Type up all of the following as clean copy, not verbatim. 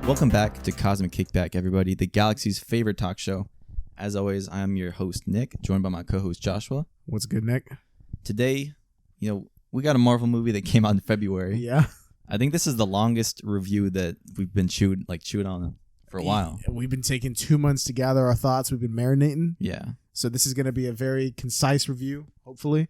Welcome back to Cosmic Kickback, everybody, the galaxy's favorite talk show. As always, I am your host, Nick, joined by my co-host, Joshua. What's good, Nick? Today, we got a Marvel movie that came out in February. Yeah. I think this is the longest review that we've been chewed on for a while. We've been taking 2 months to gather our thoughts. We've been marinating. Yeah. So this is going to be a very concise review, hopefully.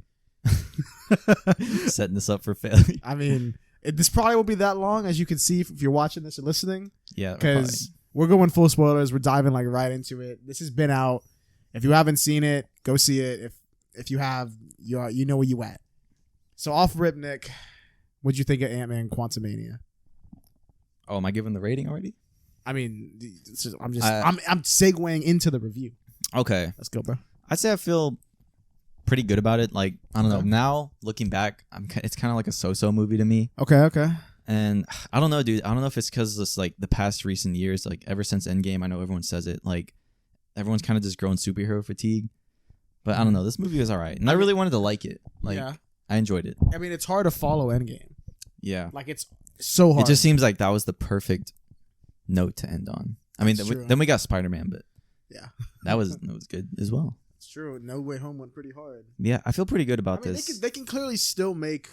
Setting this up for failure. I mean, this probably won't be that long, as you can see if you're watching this or listening. Yeah. Because we're going full spoilers. We're diving right into it. This has been out. If you haven't seen it, go see it. If you have, you know where you at. So off rip, Nick, what'd you think of Antman Quantumania? Oh, am I giving the rating already? I mean, I'm segueing into the review. Okay. Let's go, bro. I'd say I feel pretty good about it. I don't know. Now, looking back, it's kind of like a so-so movie to me. Okay. And I don't know, dude. I don't know if it's because this the past recent years, ever since Endgame, I know everyone says it, everyone's kind of just grown superhero fatigue. But I don't know. This movie was all right. And I really wanted to like it. I enjoyed it. I mean, it's hard to follow Endgame. Yeah. It's so hard. It just seems like that was the perfect note to end on. I mean, then we got Spider-Man, but yeah, that was good as well. It's true. No Way Home went pretty hard. Yeah, I feel pretty good about this. They can clearly still make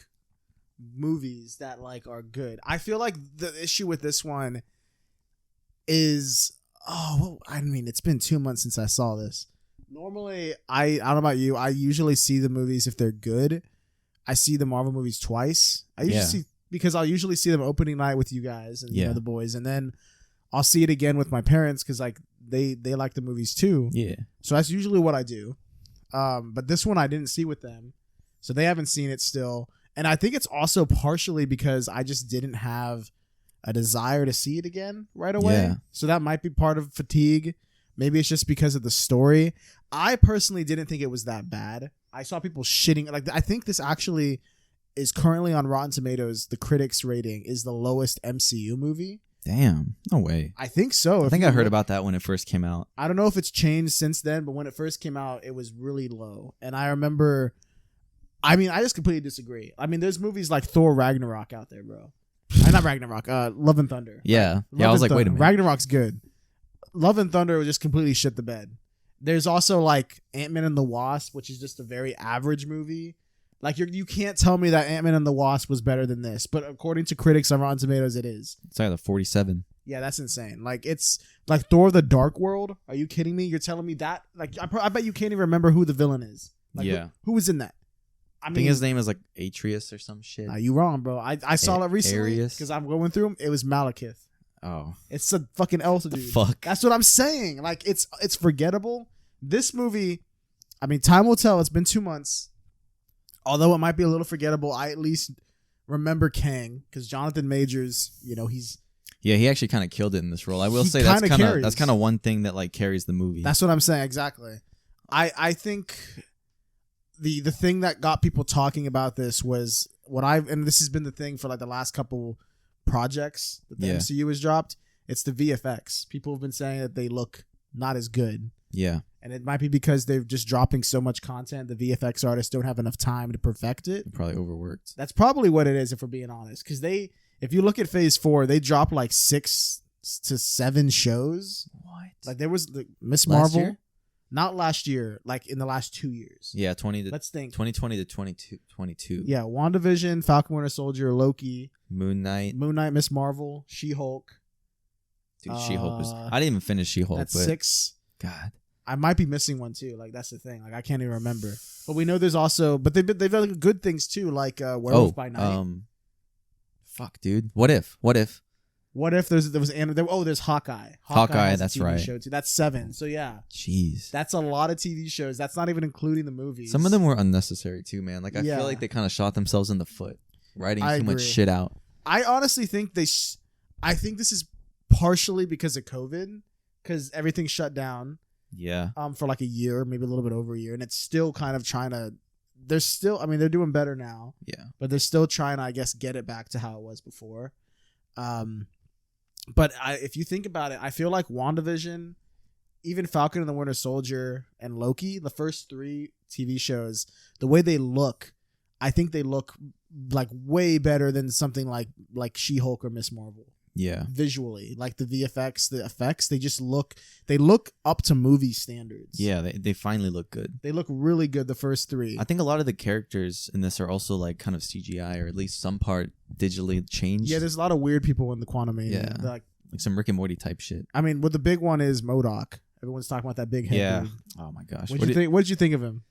movies that are good. I feel like the issue with this one is, it's been 2 months since I saw this. Normally, I don't know about you, I usually see the movies if they're good. I see the Marvel movies twice. I'll usually see them opening night with you guys and the boys, and then I'll see it again with my parents because they like the movies too. Yeah. So that's usually what I do. But this one I didn't see with them, so they haven't seen it still. And I think it's also partially because I just didn't have a desire to see it again right away. Yeah. So that might be part of fatigue. Maybe it's just because of the story. I personally didn't think it was that bad. I saw people shitting. I think this actually is currently on Rotten Tomatoes. The critics rating is the lowest MCU movie. Damn. No way. I think so. I think I heard about that when it first came out. I don't know if it's changed since then, but when it first came out, it was really low. And I remember, I just completely disagree. I mean, there's movies like Thor Ragnarok out there, bro. Not Ragnarok, Love and Thunder. Yeah. I was like, wait a minute. Ragnarok's good. Love and Thunder just completely shit the bed. There's also Antman and the Wasp, which is just a very average movie. You can't tell me that Antman and the Wasp was better than this, but according to critics on Rotten Tomatoes, it is. It's like 47. Yeah, that's insane. It's like Thor: The Dark World. Are you kidding me? You're telling me that? I bet you can't even remember who the villain is. Who was in that? I think his name is Atreus or some shit. You wrong, bro. I saw it recently because I'm going through them. It was Malekith. Oh, it's a fucking elf, dude. Fuck. That's what I'm saying. It's forgettable. This movie, time will tell. It's been 2 months. Although it might be a little forgettable, I at least remember Kang because Jonathan Majors, he's... Yeah, he actually kind of killed it in this role. I will say that's kind of one thing that carries the movie. That's what I'm saying, exactly. I think the thing that got people talking about this was and this has been the thing for the last couple projects that the MCU has dropped. It's the VFX. People have been saying that they look not as good. Yeah. And it might be because they're just dropping so much content. The VFX artists don't have enough time to perfect it. They're probably overworked. That's probably what it is, if we're being honest. Because if you look at Phase 4, they dropped 6 to 7 shows. What? There was Miss Marvel. Year? Not last year. In the last 2 years. Yeah, let's think. 2020 to 2022. Yeah, WandaVision, Falcon Winter Soldier, Loki, Moon Knight, Miss Marvel, She-Hulk. Dude, She-Hulk was... I didn't even finish She-Hulk. That's 6. God. I might be missing one too. That's the thing. I can't even remember. But we know there's also, but they've done good things too, like Werewolf by Night. Fuck, dude. What if there's Hawkeye. Hawkeye, that's right. Show too. That's 7. So yeah. Jeez. That's a lot of TV shows. That's not even including the movies. Some of them were unnecessary too, man. I feel like they kind of shot themselves in the foot, writing too much shit out. I honestly think I think this is partially because of COVID, because everything shut down. Yeah. For a year, maybe a little bit over a year, and it's still kind of trying to. They're still. They're doing better now. Yeah. But they're still trying to, I guess, get it back to how it was before. But if you think about it, I feel like WandaVision, even Falcon and the Winter Soldier, and Loki, the first 3 TV shows, the way they look, I think they look way better than something like She-Hulk or Miss Marvel. Yeah. Visually, like the VFX, the effects, they look up to movie standards. Yeah, they finally look good. They look really good, the first three. I think a lot of the characters in this are also like kind of CGI, or at least some part digitally changed. Yeah, there's a lot of weird people in the Quantumania. Yeah. Like some Rick and Morty type shit. I mean, what the big one is MODOK. Everyone's talking about that big head. Yeah. Dude. Oh my gosh. What did you think of him?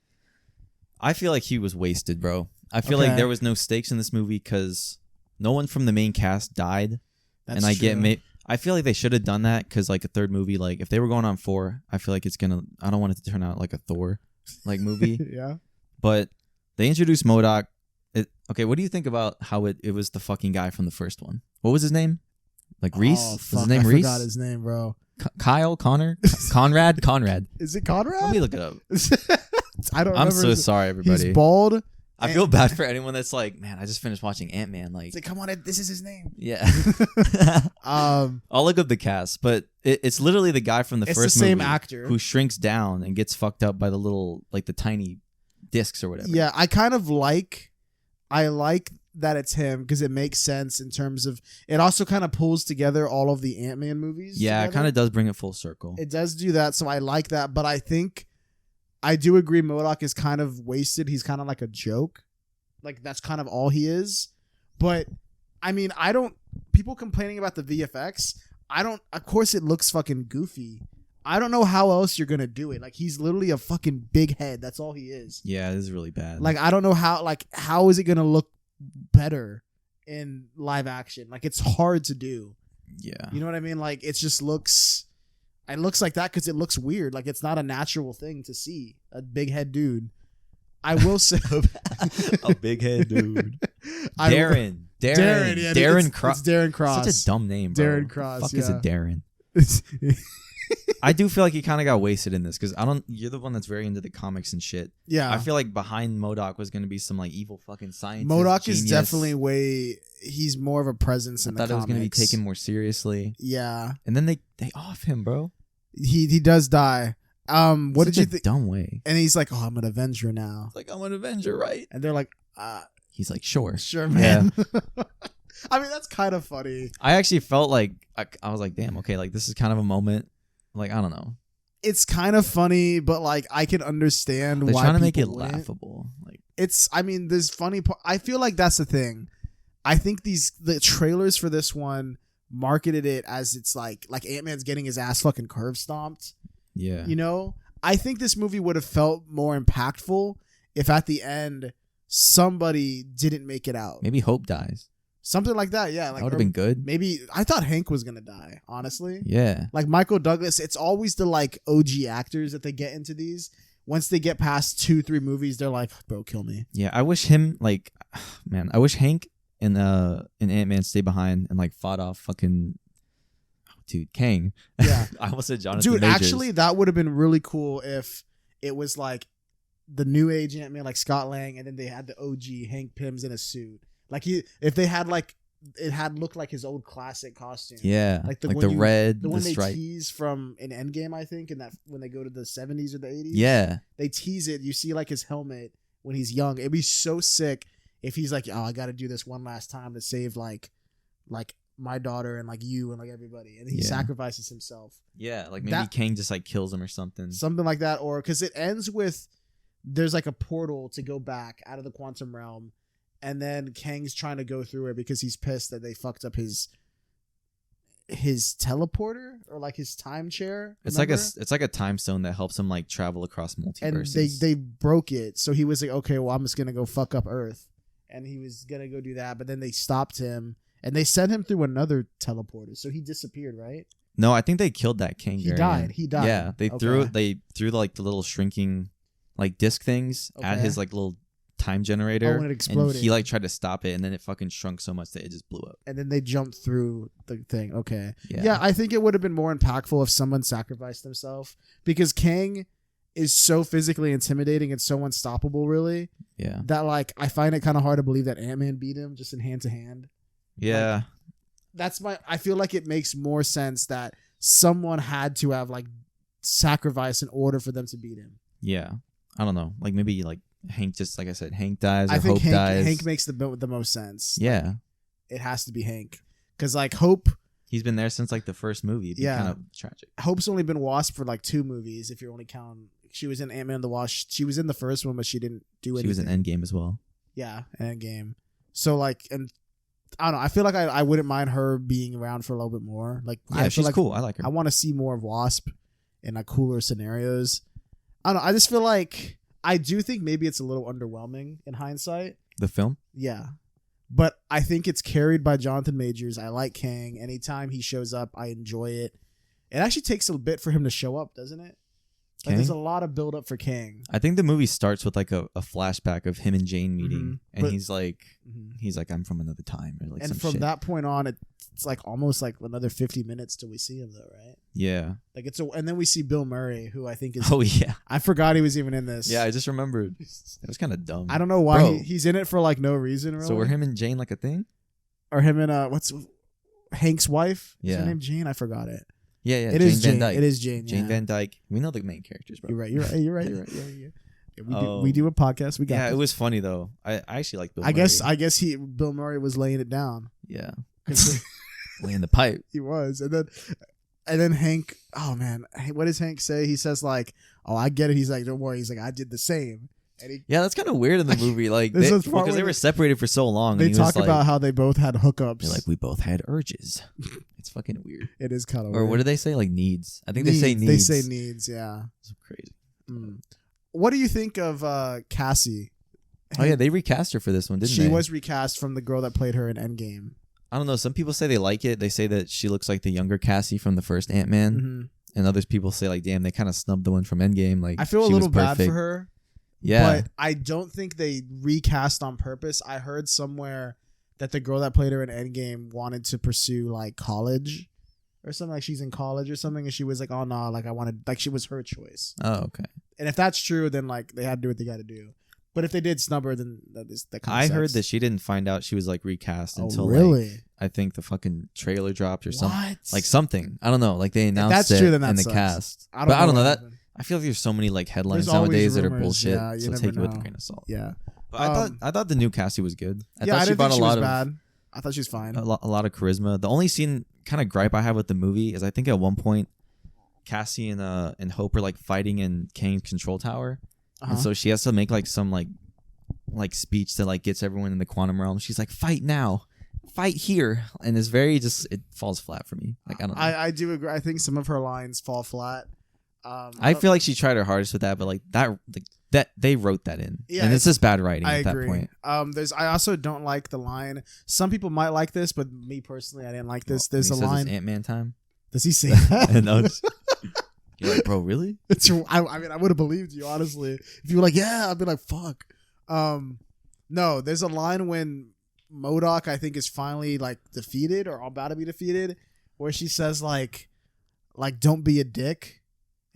I feel like he was wasted, bro. I feel like there was no stakes in this movie because no one from the main cast died. That's and true. I feel like they should have done that because like a third movie, like if they were going on 4, I feel like I don't want it to turn out like a Thor like movie. Yeah. But they introduced MODOK. Okay, what do you think about how it was the fucking guy from the first one? What was his name? Like Reese? Oh, Was his name I Reese? forgot his name, bro. Kyle? Connor? Conrad? Conrad. Is it Conrad? Let me look it up. I don't I'm remember. so sorry, everybody. He's bald. I feel bad for anyone that's like, man, I just finished watching Antman. Like, It's like, come on, this is his name. yeah. I'll look up the cast, but it's literally the guy from the It's first the same movie actor who shrinks down and gets fucked up by the little, like the tiny discs or whatever. Yeah, I like that it's him because it makes sense in terms of it also kind of pulls together all of the Ant-Man movies. Yeah, together. it kind of does bring it full circle. It does do that, so I like that. But I think I do agree MODOK is kind of wasted. He's kind of like a joke. Like that's kind of all he is. But I mean, people complaining about the VFX, of course it looks fucking goofy. I don't know how else you're gonna do it. Like he's literally a fucking big head. That's all he is. Yeah, this is really bad. Like I don't know how is it gonna look better in live action? Like it's hard to do. Yeah. You know what I mean? Like it looks like that because it looks weird. Like it's not a natural thing to see a big head dude. I will say a big head dude. Darren, yeah, Darren Cross. It's Darren Cross. Such a dumb name, bro. Darren Cross. Fuck yeah. is a Darren? I do feel like he kind of got wasted in this because you're the one that's very into the comics and shit. Yeah. I feel like behind MODOK was going to be some like evil fucking scientist. MODOK genius. is definitely he's more of a presence in the comics. I thought it was going to be taken more seriously. Yeah. And then they off him, bro. He does die. What did you think? Dumb way. And he's like, "Oh, I'm an Avenger now." It's like, I'm an Avenger, right? And they're like, He's like, sure, man." Yeah. I mean, that's kind of funny. I actually felt like I was like, damn, okay, like this is kind of a moment. Like, I don't know. It's kind of funny, but like I can understand They're why trying to make it wouldn't. laughable. Like there's funny part. I feel like that's the thing. I think the trailers for this one marketed it as it's like Ant-Man's getting his ass fucking curve stomped. Yeah. You know, I think this movie would have felt more impactful if at the end somebody didn't make it out. Maybe Hope dies. Something like that, yeah. Like, that would have been good. Maybe I thought Hank was gonna die. Honestly, yeah. Like Michael Douglas, it's always the like OG actors that they get into these. Once they get past 2-3 movies, they're like, "Bro, kill me." Yeah, I wish him like, man, I wish Hank and Ant-Man stayed behind and like fought off fucking, dude, Kang. Yeah, I almost said Jonathan Dude, Majors. actually, that would have been really cool if it was like the new age Ant-Man, like Scott Lang, and then they had the OG Hank Pym's in a suit. Like if they had like it had looked like his old classic costume. Yeah, like the red, the one the they stripe. tease from in Endgame, I think, and that when they go to the 70s or the 80s. Yeah, they tease it. You see like his helmet when he's young. It'd be so sick if he's like, "Oh, I got to do this one last time to save like my daughter and like you and like everybody," and he sacrifices himself. Yeah, like maybe Kang just like kills him or something like that, or because it ends with there's like a portal to go back out of the quantum realm, and then Kang's trying to go through it because he's pissed that they fucked up his teleporter or like his time chair. Remember? It's like a time stone that helps him like travel across multiverses. And they broke it, so he was like, okay, well, I'm just gonna go fuck up Earth, and he was gonna go do that, but then they stopped him and they sent him through another teleporter, so he disappeared, right? No, I think they killed that Kang. He died. Yeah, they threw like the little shrinking like disc things at his like little time generator, when it exploded. And he like tried to stop it, and then it fucking shrunk so much that it just blew up. And then they jumped through the thing. Okay. Yeah, I think it would have been more impactful if someone sacrificed themselves, because Kang is so physically intimidating and so unstoppable, really. Yeah. That like I find it kind of hard to believe that Ant-Man beat him just in hand to hand. Yeah. I feel like it makes more sense that someone had to have like sacrificed in order for them to beat him. Yeah. I don't know. Like maybe like Hank, just like I said, Hank dies or I think Hope dies. Hank makes the most sense. Yeah. It has to be Hank, because like Hope, He's been there since like the first movie. It'd be kind of tragic. Hope's only been Wasp for like 2 movies, if you're only counting. She was in Antman and the Wasp. She was in the first one, but she didn't do anything. She was in Endgame as well. Yeah, Endgame. So like, and I don't know. I feel like I wouldn't mind her being around for a little bit more. Like, yeah, she's cool. I like her. I want to see more of Wasp in like cooler scenarios. I don't know. I just feel like I do think maybe it's a little underwhelming in hindsight. The film? Yeah. But I think it's carried by Jonathan Majors. I like Kang. Anytime he shows up, I enjoy it. It actually takes a bit for him to show up, doesn't it? Like, there's a lot of build up for Kang. I think the movie starts with like a flashback of him and Jane meeting, and he's like, I'm from another time, or like, and some from shit. that point on, it's like almost like another 50 minutes till we see him, though, right? Yeah. Like and then we see Bill Murray, who I think is. Oh yeah. I forgot he was even in this. Yeah, I just remembered. It was kind of dumb. I don't know why he's in it for like no reason. Really. So were him and Jane like a thing? Or him and what's Hank's wife? Yeah. Is her name Jane? I forgot it. Yeah. It is Jane. It is Jane. Jane Van Dyke. We know the main characters, bro. You're right. Yeah, we do a podcast. We got. Yeah, it was funny though. I actually like Bill. I guess Bill Murray was laying it down. Yeah. Laying the pipe. He was, and then Hank. Oh man, what does Hank say? He says like, "Oh, I get it." He's like, "Don't worry." He's like, "I did the same." Yeah, that's kind of weird in the movie. Like, because they were separated for so long. They talk about how they both had hookups. They're like, we both had urges. It's fucking weird. It is kind of weird. Or what do they say? Like needs. I think they say needs. They say needs. Yeah. It's crazy. What do you think of Cassie? Oh yeah, they recast her for this one, didn't they? She was recast from the girl that played her in Endgame. I don't know. Some people say they like it. They say that she looks like the younger Cassie from the first Antman, and others people say like, damn, they kind of snubbed the one from Endgame. Like, I feel a little bad for her. Yeah. But I don't think they recast on purpose. I heard somewhere that the girl that played her in Endgame wanted to pursue like college or something. Like she's in college or something. And she was like, oh no, like I wanted, like she was her choice. Oh, okay. And if that's true, then like they had to do what they got to do. But if they did snub her, then that kind of I heard that she didn't find out she was like recast until really? Like, I think the fucking trailer dropped or something. What? Like something. I don't know. Like they announced it in the cast. I don't know that. I feel like there's so many like headlines nowadays that are bullshit. Yeah, so take it with a grain of salt. Yeah. But I thought the new Cassie was good. I didn't think she was bad. I thought she was fine. A lot of charisma. The only kind of gripe I have with the movie is I think at one point Cassie and Hope are like fighting in Kang's control tower, and so she has to make like some like speech that like gets everyone in the quantum realm. She's like, "Fight now, fight here," and it's very it falls flat for me. Like I don't know. I do agree. I think some of her lines fall flat. I feel like she tried her hardest with that, but like that they wrote that in, and it's just bad writing at that point. I also don't like the line. Some people might like this, but me personally, I didn't like this. There's a line. It's Ant-Man time. Does he say that? You're like, bro, really? I mean, I would have believed you honestly. If you were like, yeah, I'd be like, fuck. No, there's a line when MODOK, I think, is finally like defeated or about to be defeated, where she says like don't be a dick.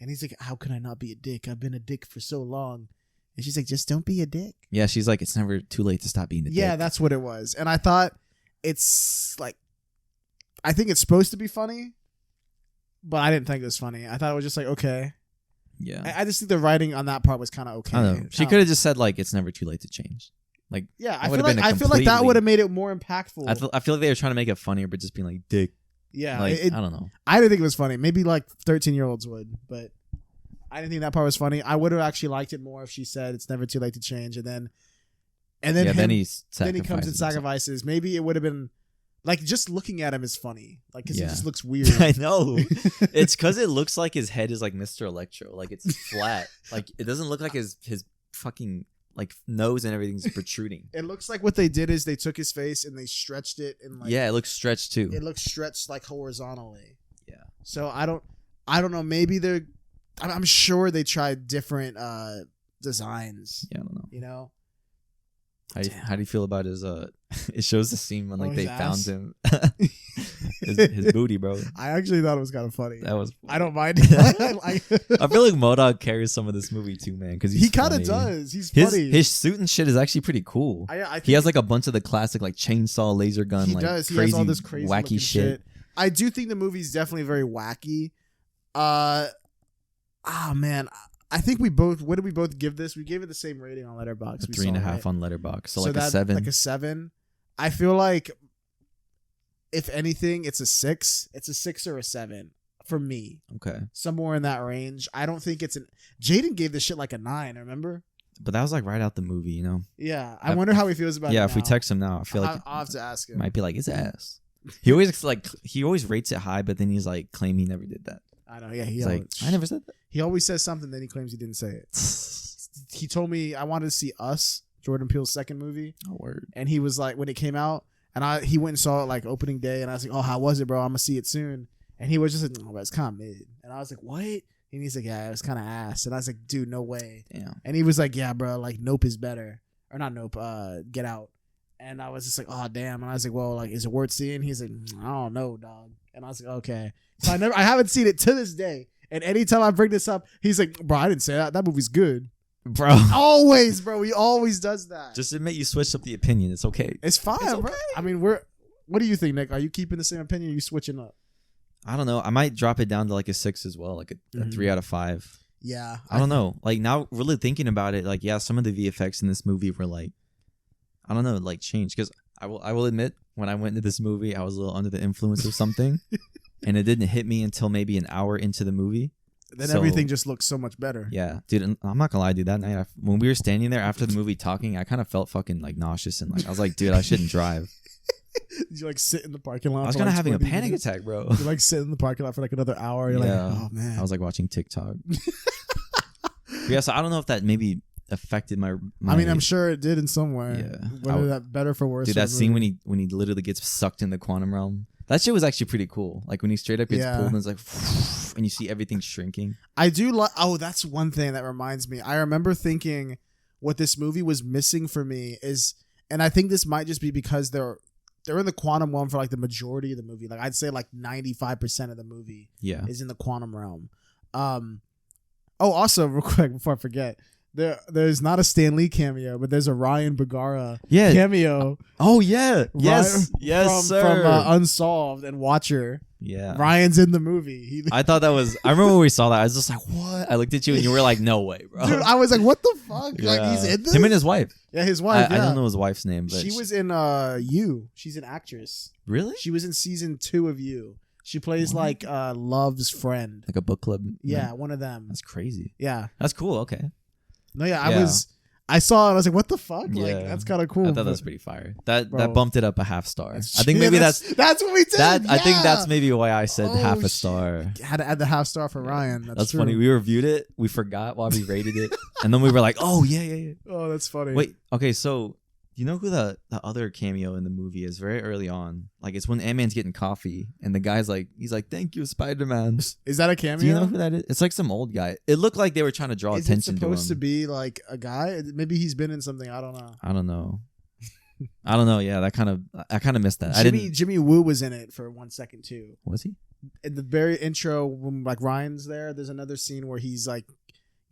And he's like, how can I not be a dick? I've been a dick for so long. And she's like, just don't be a dick. Yeah, she's like, it's never too late to stop being a dick. Yeah, that's what it was. And I thought it's like, I think it's supposed to be funny, but I didn't think it was funny. I thought it was just like, okay. Yeah. I just think the writing on that part was kind of okay. I don't know. She could have just said like, it's never too late to change. Like, yeah, I feel like that would have made it more impactful. I feel like they were trying to make it funnier, but just being like, dick. Yeah, like, I don't know. I didn't think it was funny. Maybe like 13-year-olds would, but I didn't think that part was funny. I would have actually liked it more if she said it's never too late to change, and then then he comes and sacrifices. Maybe it would have been like just looking at him is funny, like because he just looks weird. I know. It's because it looks like his head is like Mr. Electro, like it's flat. Like it doesn't look like his fucking like nose and everything's protruding. It looks like what they did is they took his face and they stretched it and like it looks stretched too. It looks stretched like horizontally. Yeah. So I don't know. Maybe I'm sure they tried different designs. Yeah, I don't know. You know. How do you feel about his it shows the scene when like they found him his booty, bro. I actually thought it was kind of funny. That was funny. I don't mind it. I feel like MODOK carries some of this movie too, man, because he kind of does. He's funny. His suit and shit is actually pretty cool. He has like a bunch of the classic like chainsaw, laser gun, he does. Crazy, he has all this crazy wacky shit. I do think the movie's definitely very wacky. Man, I think we both. What did we both give this? We gave it the same rating on Letterboxd. 3.5 on Letterboxd, so like a 7. Like a 7. I feel like if anything, it's a 6. It's a 6 or a 7 for me. Okay. Somewhere in that range. I don't think it's an. Jaden gave this shit like a 9. Remember? But that was like right out the movie, you know. Yeah, I wonder how he feels about it. Yeah, now. if we text him now, I feel like I'll have to ask him. Might be like his ass. He always rates it high, but then he's like claim he never did that. I know. Yeah, He's like, I never said that. He always says something, then he claims he didn't say it. He told me I wanted to see Us, Jordan Peele's second movie. Oh, word. And he was like, when it came out, and he went and saw it like opening day, and I was like, oh, how was it, bro? I'm gonna see it soon. And he was just like, oh, but it's kind of mid. And I was like, what? And he's like, yeah, it was kind of ass. And I was like, dude, no way. Damn. And he was like, yeah, bro, like Nope is better. Or not Nope, Get Out. And I was just like, oh, damn. And I was like, well, like, is it worth seeing? He's like, I don't know, dog. And I was like, okay. So I haven't seen it to this day. And anytime I bring this up, he's like, bro, I didn't say that. That movie's good. Bro. Always, bro. He always does that. Just admit you switched up the opinion. It's okay. It's fine, It's okay. bro. I mean, what do you think, Nick? Are you keeping the same opinion or are you switching up? I don't know. I might drop it down to like a 6 as well, like a 3 out of 5. Yeah. I don't know. Like now, really thinking about it, like yeah, some of the VFX in this movie were like, I don't know, like changed. Because I will admit, when I went into this movie, I was a little under the influence of something, and it didn't hit me until maybe an hour into the movie. Then everything just looks so much better. Yeah, dude. I'm not gonna lie, dude. That night, when we were standing there after the movie talking, I kind of felt fucking like nauseous and like I was like, dude, I shouldn't drive. Did you like sit in the parking lot? I was for kind of like having a 20 panic minutes? attack, bro. You like sit in the parking lot for like another hour. You're Yeah. like, oh man. I was like watching TikTok. Yeah, so I don't know if that maybe affected my I mean, I'm sure it did in some way. Yeah. Whether that better for worse. Dude, that scene when he literally gets sucked in the quantum realm. That shit was actually pretty cool. Like when he straight up gets pulled and it's like, and you see everything shrinking. I do like. Oh, that's one thing that reminds me. I remember thinking what this movie was missing for me is, and I think this might just be because they're in the quantum realm for like the majority of the movie. Like I'd say like 95% of the movie is in the quantum realm. Oh, also real quick before I forget. There's not a Stan Lee cameo, but there's a Ryan Bergara cameo. Oh yeah, yes, sir. From Unsolved and Watcher. Yeah, Ryan's in the movie. I thought that was. I remember when we saw that. I was just like, "What?" I looked at you and you were like, "No way, bro." Dude, I was like, "What the fuck?" Yeah. Like he's in this. Him and his wife. Yeah, his wife. I don't know his wife's name, but she was in You. She's an actress. Really? She was in season 2 of You. She plays like Love's friend, like a book club. Yeah, one of them. That's crazy. Yeah, that's cool. Okay. No, yeah, I saw it. I was like, "What the fuck?" Yeah. Like, that's kind of cool. I thought that was pretty fire. That bumped it up a half star. I think maybe that's what we did. I think that's maybe why I said half a star. Had to add the half star for Ryan. That's funny. We reviewed it. We forgot why we rated it, and then we were like, "Oh yeah." Oh, that's funny. Wait. Okay. So you know who the other cameo in the movie is? Very early on, like it's when Antman's getting coffee, and the guy's like, he's like, "Thank you, Spider-Man." Is that a cameo? Do you know who that is? It's like some old guy. It looked like they were trying to draw attention to him. Is it supposed to be like a guy? Maybe he's been in something. I don't know. I don't know. Yeah, I kind of missed that. Jimmy Woo was in it for 1 second too. Was he? In the very intro, when like Ryan's there's another scene where he's like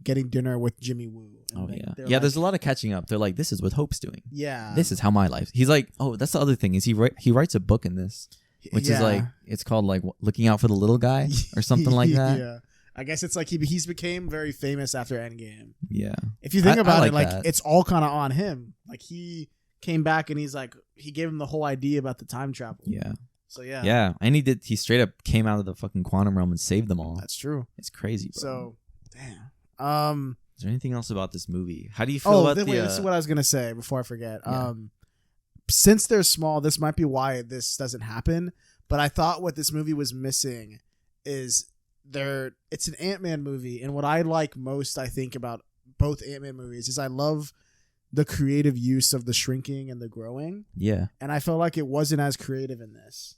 getting dinner with Jimmy Woo. Oh yeah, yeah. There's a lot of catching up. They're like, this is what Hope's doing. Yeah, this is how my life. He's like, oh, that's the other thing is he writes a book in this, which is like it's called like Looking Out for the Little Guy or something like that. Yeah, I guess it's like he's became very famous after Endgame. Yeah, if you think about it, like that. it's all kind of on him. Like he came back and he's like he gave him the whole idea about the time travel. Yeah. So yeah. Yeah, and he straight up came out of the fucking quantum realm and saved them all. That's true. It's crazy, bro. So damn. Is there anything else about this movie? How do you feel about this is what I was gonna say before I forget. Yeah. Since they're small, this might be why this doesn't happen. But I thought what this movie was missing is it's an Ant-Man movie, and what I like most, I think, about both Ant-Man movies is I love the creative use of the shrinking and the growing. Yeah. And I felt like it wasn't as creative in this.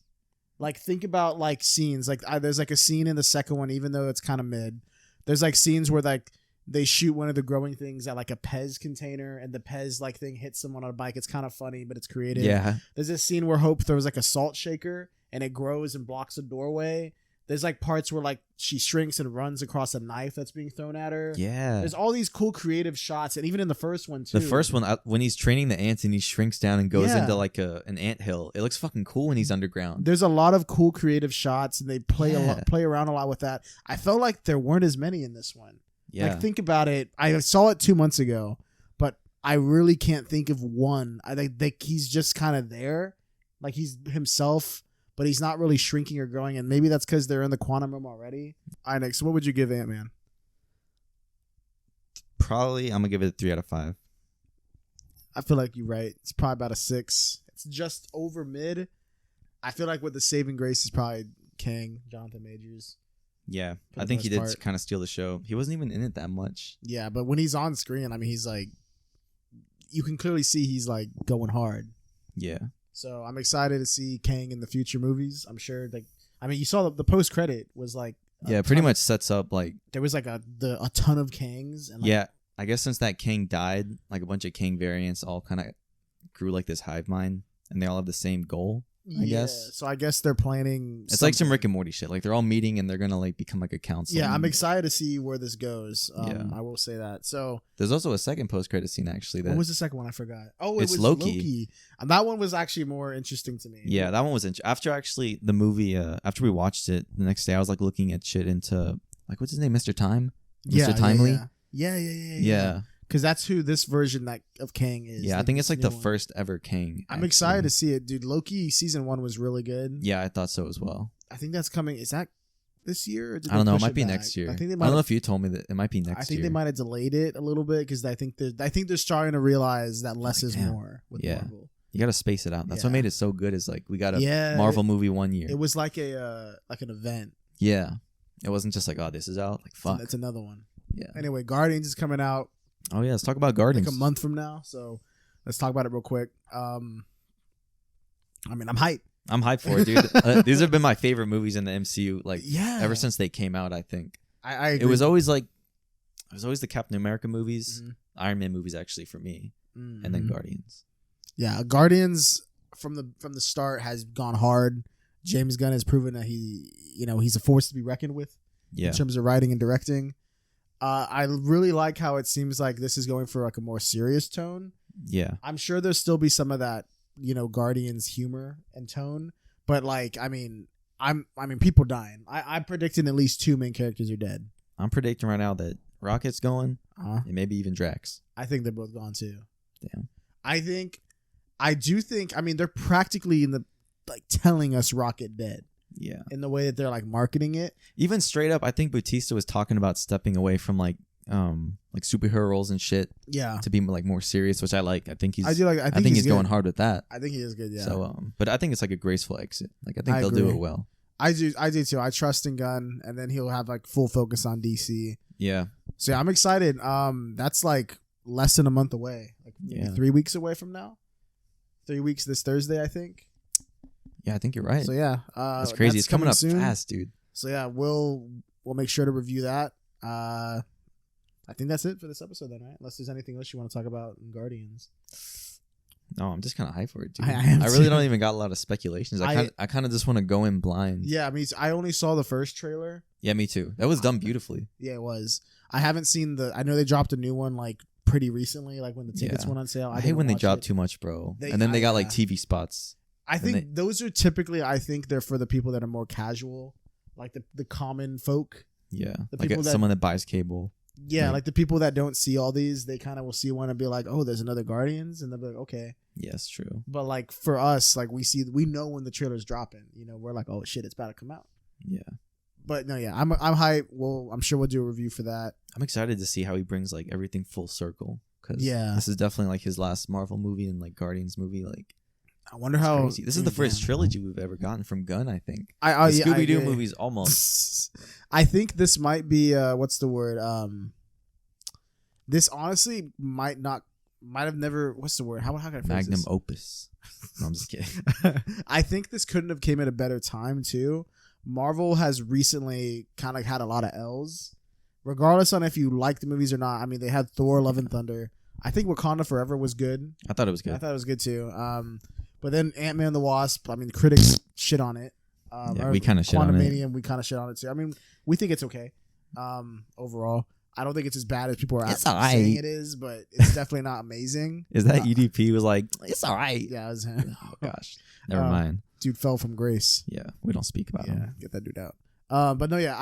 Like think about like scenes. Like there's like a scene in the second one, even though it's kind of mid. There's like scenes where like they shoot one of the growing things at like a Pez container and the Pez like thing hits someone on a bike. It's kind of funny, but it's creative. Yeah. There's this scene where Hope throws like a salt shaker and it grows and blocks a doorway. There's like parts where like she shrinks and runs across a knife that's being thrown at her. Yeah. There's all these cool creative shots. And even in the first one too. The first one, when he's training the ants and he shrinks down and goes into like an ant hill. It looks fucking cool when he's underground. There's a lot of cool creative shots and they play around a lot with that. I felt like there weren't as many in this one. Yeah. Like think about it. I saw it 2 months ago, but I really can't think of one. I think he's just kind of there. Like he's himself, but he's not really shrinking or growing, and maybe that's because they're in the quantum realm already. All right, next, what would you give Ant-Man? Probably, I'm gonna give it a 3 out of 5. I feel like you're right. It's probably about a 6. It's just over mid. I feel like with the saving grace is probably Kang, Jonathan Majors. Yeah, For I the think he most did part. kind of steal the show. He wasn't even in it that much. Yeah, but when he's on screen, I mean, he's like, you can clearly see he's like going hard. Yeah. So I'm excited to see Kang in the future movies. I'm sure, like, I mean, you saw the post credit was like, Yeah, pretty much sets up like, there was like a ton of Kangs. And like, yeah, I guess since that Kang died, like a bunch of Kang variants all kind of grew like this hive mind, and they all have the same goal. I guess. So I guess they're planning. It's like some Rick and Morty shit. Like they're all meeting and they're gonna like become like a council. Yeah, I'm excited to see where this goes. Yeah. I will say that. So There's also a second post credit scene actually. That what was the second one? I forgot. Oh, it It's was Loki. And that one was actually more interesting to me. yeah, that one was after actually the movie. After we watched it the next day, I was like looking at shit into like what's his name, Mr. Time, Mr. Timely. Yeah. Because that's who this version of Kang is. Yeah, I think it's like the first ever Kang. I'm excited to see it, dude. Loki season 1 was really good. Yeah, I thought so as well. I think that's coming. Is that this year? Or did I don't they know. It push might be back? next year. I think they I might. don't know if you told me that it might be next year. I think they might have delayed it a little bit because I think they're starting to like, realize that less is damn. more with Yeah. Marvel. You gotta space it out. That's what Yeah. made it so good. Is like we got a Marvel movie one year. It was like an event. Yeah, it wasn't just like, oh, this is out. Like fuck. That's another one. Yeah. Anyway, Guardians is coming out Oh yeah, let's talk about Guardians. like a month from now. So let's talk about it real quick. I mean, I'm hyped. I'm hyped for it, dude. These have been my favorite movies in the MCU. Like ever since they came out, I think. I agree. It was always the Captain America movies, Mhm. Iron Man movies actually for me, and then Mhm. Guardians. Yeah, Guardians from the start has gone hard. James Gunn has proven that he's a force to be reckoned with Yeah. in terms of writing and directing. I really like how it seems like this is going for like a more serious tone. Yeah. I'm sure there'll still be some of that, Guardians humor and tone, but like, I mean, people dying. I'm predicting at least 2 main characters are dead. I'm predicting right now that Rocket's going, Uh-huh. and maybe even Drax. I think they're both gone too. Damn. I do think. I mean, they're practically telling us Rocket dead Yeah. in the way that they're like marketing it. Even straight up, I think Bautista was talking about stepping away from like superhero roles and shit Yeah, to be like more serious, which I like. I think he's. I do like. I think he's good. going hard with that. I think he is good. Yeah. So, but I think it's like a graceful exit. Like I think I they'll do agree. it well. I do too. I trust in Gunn, and then he'll have like full focus on DC. Yeah. So yeah, I'm excited. That's like less than a month away. Like maybe Yeah. 3 weeks away from now. 3 weeks this Thursday, I think. Yeah, I think you're right. So yeah, that's crazy. It's coming up soon. fast, dude. So yeah, we'll make sure to review that. I think that's it for this episode then, right? Unless there's anything else you want to talk about in Guardians. No, I'm just kind of hyped for it, dude. I am really too. don't even got a lot of speculations. I kind of just want to go in blind. Yeah, I mean, I only saw the first trailer. Yeah, me too. That was done beautifully. Yeah, it was. I haven't seen I know they dropped a new one like pretty recently, like when the tickets Yeah. went on sale. I hate when they drop it. too much, bro. They- And then they got like yeah. TV spots. I and think those are typically. I think they're for the people that are more casual, like the common folk. Yeah, The like people that- someone that buys cable. Yeah, Like- like the people that don't see all these, they kind of will see one and be like, "Oh, there's another Guardians," and they'll be like, "Okay." Yes, true. But like for us, like we know when the trailer's dropping. We're like, "Oh shit, it's about to come out." Yeah, But no, yeah, I'm hyped. I'm sure we'll do a review for that. I'm excited to see how he brings like everything full circle. Cause Yeah. this is definitely like his last Marvel movie and like Guardians movie. Like, I wonder it's how crazy. This is the first yeah. trilogy we've ever gotten from Gunn. I think the the Scooby Doo movies almost. I think this might be what's the word? This honestly might have never. What's the word? How can I phrase Magnum this? opus. No, I'm just kidding. I think this couldn't have came at a better time too. Marvel has recently kind of had a lot of L's. Regardless on if you like the movies or not, I mean, they had Thor: Love and Thunder. I think Wakanda Forever was good. I thought it was good. I thought it was good too. But then Antman and the Wasp. I mean, the critics shit on it. Yeah, we kind of shit on it. Quantumania, we kind of shit on it too. I mean, we think it's okay. Overall, I don't think it's as bad as people are It's saying alright. it is, but it's definitely not amazing. Is that EDP was like, it's all right. Yeah, it was, Oh gosh, never Um, mind. dude fell from grace. Yeah, we don't speak about Yeah, him. get that dude out. But no, yeah,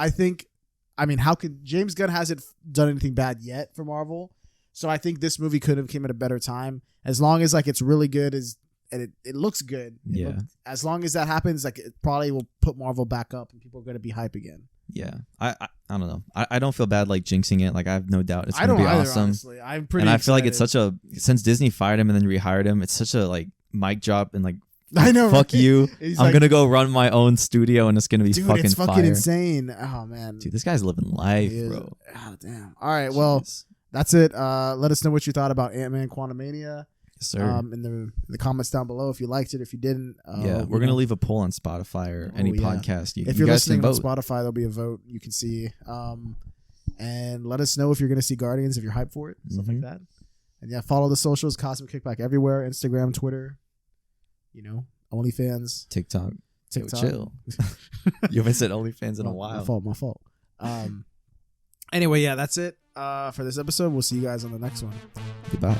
I mean, how could James Gunn hasn't done anything bad yet for Marvel? So I think this movie could have came at a better time. As long as like it's really good, as and it looks good. Yeah. As long as that happens, like it probably will put Marvel back up, and people are gonna be hype again. Yeah, I don't know. I don't feel bad like jinxing it. Like I have no doubt it's I gonna don't be either, awesome. honestly. I'm pretty. And I feel like it's excited. such a since Disney fired him and then rehired him, it's such a like mic drop and like I know. fuck right? you. He's I'm like, gonna go run my own studio and it's gonna be dude, fucking it's fucking fire. insane. Oh man, Dude, this guy's living life, He is. bro. Oh, damn. All right, well, Jeez. that's it. Let us know what you thought about Antman Quantumania. Yes, sir. In the comments down below if you liked it, if you didn't. Yeah, we're gonna leave a poll on Spotify or any podcast. If you you're guys can listening on vote. Spotify, there'll be a vote you can see. And let us know if you're gonna see Guardians, if you're hyped for it, stuff like that. And yeah, follow the socials, Cosmic Kickback everywhere, Instagram, Twitter, OnlyFans, TikTok. Yo, TikTok. chill. You haven't said OnlyFans in a while. My fault. Anyway, yeah, that's it for this episode. We'll see you guys on the next one. Goodbye.